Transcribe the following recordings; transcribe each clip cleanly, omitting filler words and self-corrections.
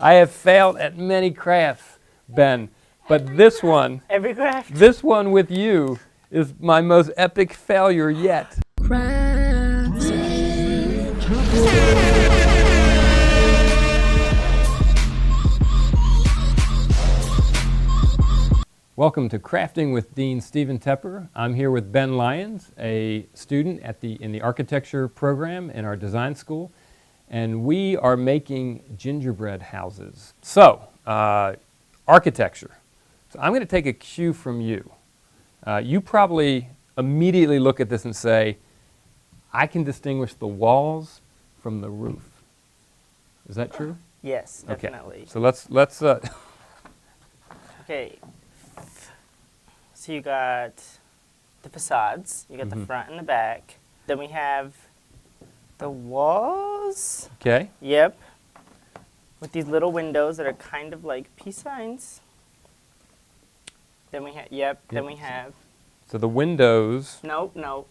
I have failed at many crafts, Ben, but this one, Every craft. this one with you is my most epic failure yet. Welcome to Crafting with Dean Stephen Tepper. I'm here with Ben Lyons, a student in the architecture program in our design school, and we are making gingerbread houses. So, architecture. So I'm going to take a cue from you. You probably immediately look at this and say, I can distinguish the walls from the roof. Is that true? Yes, definitely. Okay. So let's Okay. So you got the facades, you got the front and the back. Then we have the walls. Okay. Yep. With these little windows that are kind of like peace signs. Then we have, then we have. So the windows. No.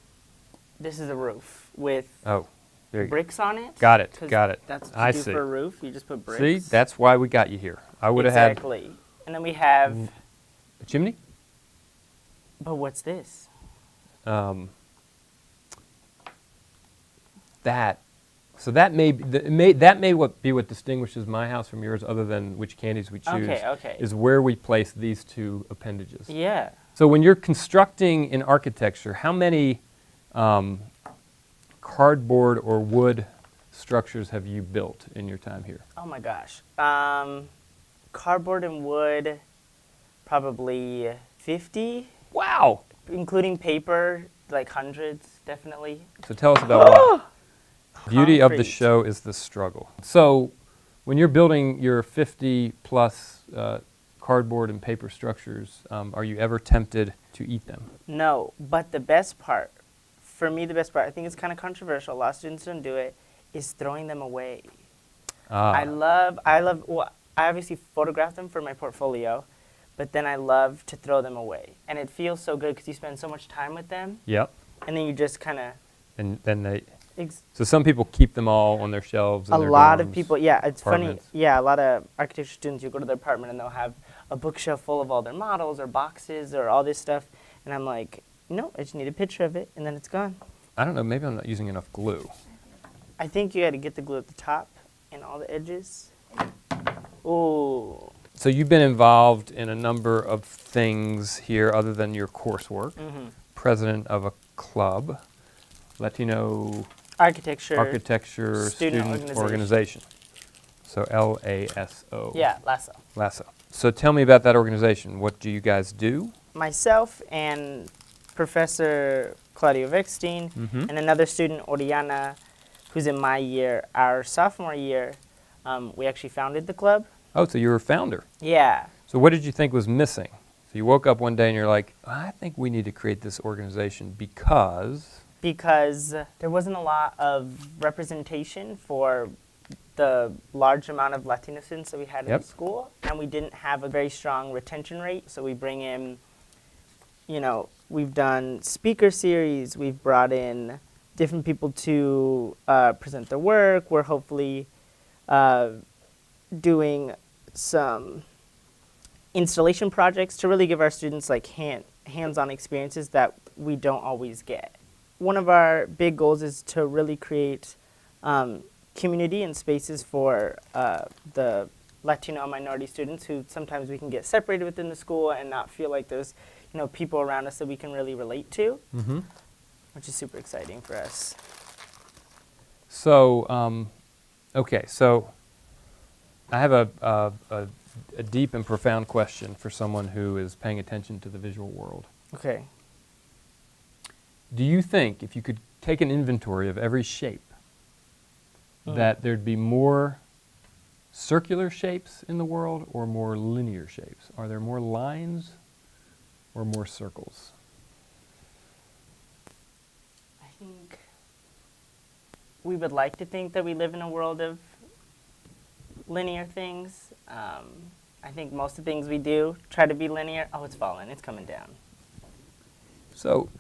This is a roof with there you bricks on it. Got it. Got it. That's what I you do see. for a roof. You just put bricks. See, that's why we got you here. I would have had Exactly. And then we have. a chimney. But what's this? That may be what distinguishes my house from yours, other than which candies we choose. Okay. Is where we place these two appendages. Yeah. So when you're constructing in architecture, how many cardboard or wood structures have you built in your time here? Oh my gosh. Cardboard and wood, probably 50. Wow. Including paper, like hundreds, definitely. So tell us about why. Beauty of the Concrete. show is the struggle. So when you're building your 50 plus cardboard and paper structures, are you ever tempted to eat them? No, but the best part, for me the best part, I think it's kind of controversial, a lot of students don't do it, is throwing them away. I love, well, I obviously photograph them for my portfolio, but then I love to throw them away. And it feels so good because you spend so much time with them. Yep. And then you just kind of... And then so some people keep them all on their shelves in A their lot of dorms, people, yeah, it's funny. apartments. Yeah, a lot of architecture students, you go to their apartment and they'll have a bookshelf full of all their models or boxes or all this stuff. And I'm like, no, I just need a picture of it and then it's gone. I don't know, maybe I'm not using enough glue. I think you got to get the glue at the top and all the edges. Ooh. So you've been involved in a number of things here other than your coursework. President of a club, Latino Architecture Student Organization. So LASO. Yeah, LASO. LASO. So tell me about that organization. What do you guys do? Myself and Professor Claudio Vexstein and another student, Oriana, who's in my year, our sophomore year, we actually founded the club. Oh, so you were a founder. Yeah. So what did you think was missing? So you woke up one day and you're like, I think we need to create this organization because there wasn't a lot of representation for the large amount of Latino students that we had in the school, and we didn't have a very strong retention rate, so we bring in, we've done speaker series, we've brought in different people to present their work, we're hopefully doing some installation projects to really give our students like hands-on experiences that we don't always get. One of our big goals is to really create community and spaces for the Latino and minority students who sometimes we can get separated within the school and not feel like there's people around us that we can really relate to, which is super exciting for us. So, okay, so I have a deep and profound question for someone who is paying attention to the visual world. Okay. Do you think if you could take an inventory of every shape, that there'd be more circular shapes in the world or more linear shapes? Are there more lines or more circles? I think we would like to think that we live in a world of linear things. I think most of the things we do try to be linear. Oh, it's falling. It's coming down. So,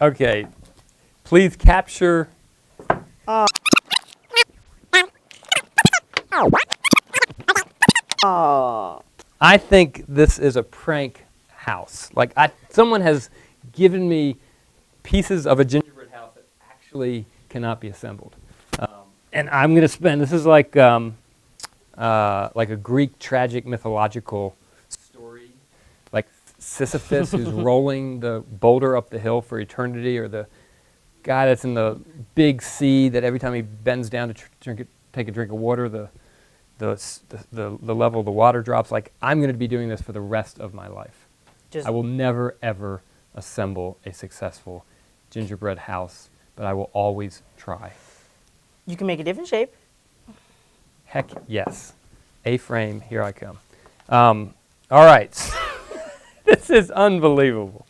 okay, please capture Oh, I think this is a prank house. Like someone has given me pieces of a gingerbread house that actually cannot be assembled. And I'm going to spend, this is like a Greek tragic mythological story, like Sisyphus who's rolling the boulder up the hill for eternity, or the guy that's in the big sea that every time he bends down to take a drink of water, the level of the water drops. Like, I'm going to be doing this for the rest of my life. I will never, ever assemble a successful gingerbread house, but I will always try. You can make a different shape. Heck yes. A-frame, here I come. All right. This is unbelievable.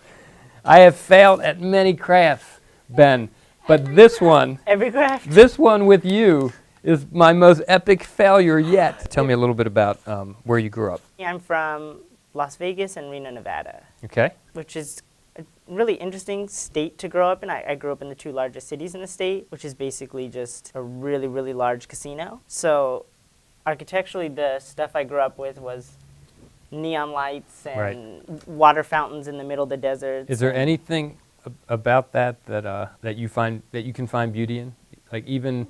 I have failed at many crafts, Ben, but this one, Every craft. this one with you is my most epic failure yet. Tell me a little bit about where you grew up. Yeah, I'm from Las Vegas and Reno, Nevada, Okay. which is a really interesting state to grow up in. I grew up in the two largest cities in the state, which is basically just a really, really large casino. So architecturally, the stuff I grew up with was neon lights and water fountains in the middle of the desert. Is there anything about that that you can find beauty in? Like even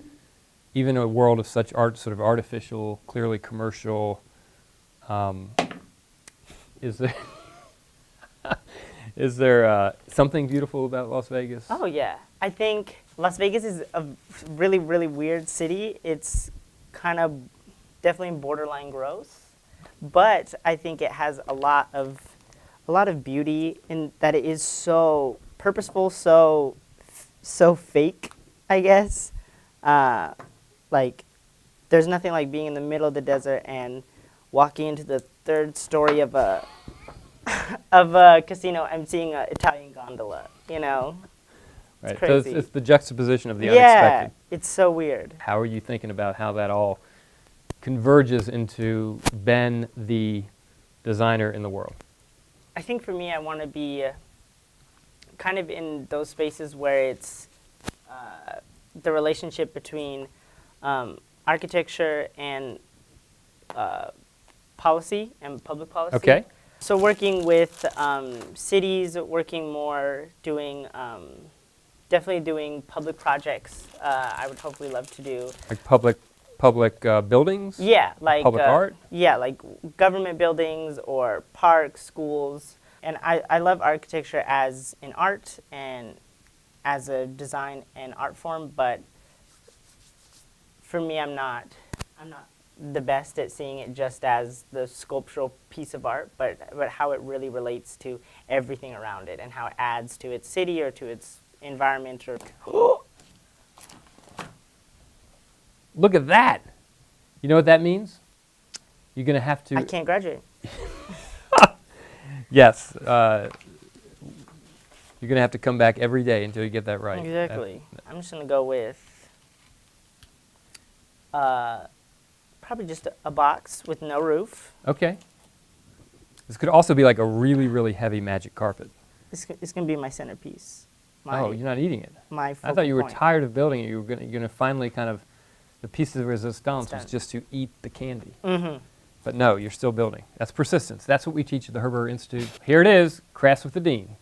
a world of such sort of artificial, clearly commercial. Is there is there something beautiful about Las Vegas? Oh yeah, I think Las Vegas is a really, really weird city. It's kind of definitely borderline gross, but I think it has a lot of beauty in that it is so purposeful, so fake, I guess. Like, there's nothing like being in the middle of the desert and walking into the third story of a casino and seeing an Italian gondola. You know, Right. it's crazy. So it's the juxtaposition of the Yeah, unexpected. it's so weird. How are you thinking about how that all converges into Ben, the designer in the world? I think for me, I want to be kind of in those spaces where it's the relationship between architecture and policy and public policy. Okay. So working with cities, working more, definitely doing public projects. I would hopefully love to do. Like public buildings? Yeah, like Public art? Yeah, like government buildings or parks, schools. And I love architecture as an art and as a design and art form, but for me, I'm not the best at seeing it just as the sculptural piece of art, but how it really relates to everything around it and how it adds to its city or to its environment. Or Look at that. You know what that means? You're going to have to... I can't graduate. Yes. You're going to have to come back every day until you get that right. Exactly. I'm just going to go with probably just a box with no roof. Okay. This could also be like a really, really heavy magic carpet. It's going to be my centerpiece. Oh, you're not eating it. My I focal thought you were point. tired of building it. You're going to finally kind of, the piece of resistance was just to eat the candy. Mm-hmm. But no, you're still building. That's persistence. That's what we teach at the Herbert Institute. Here it is, Crafts with the Dean.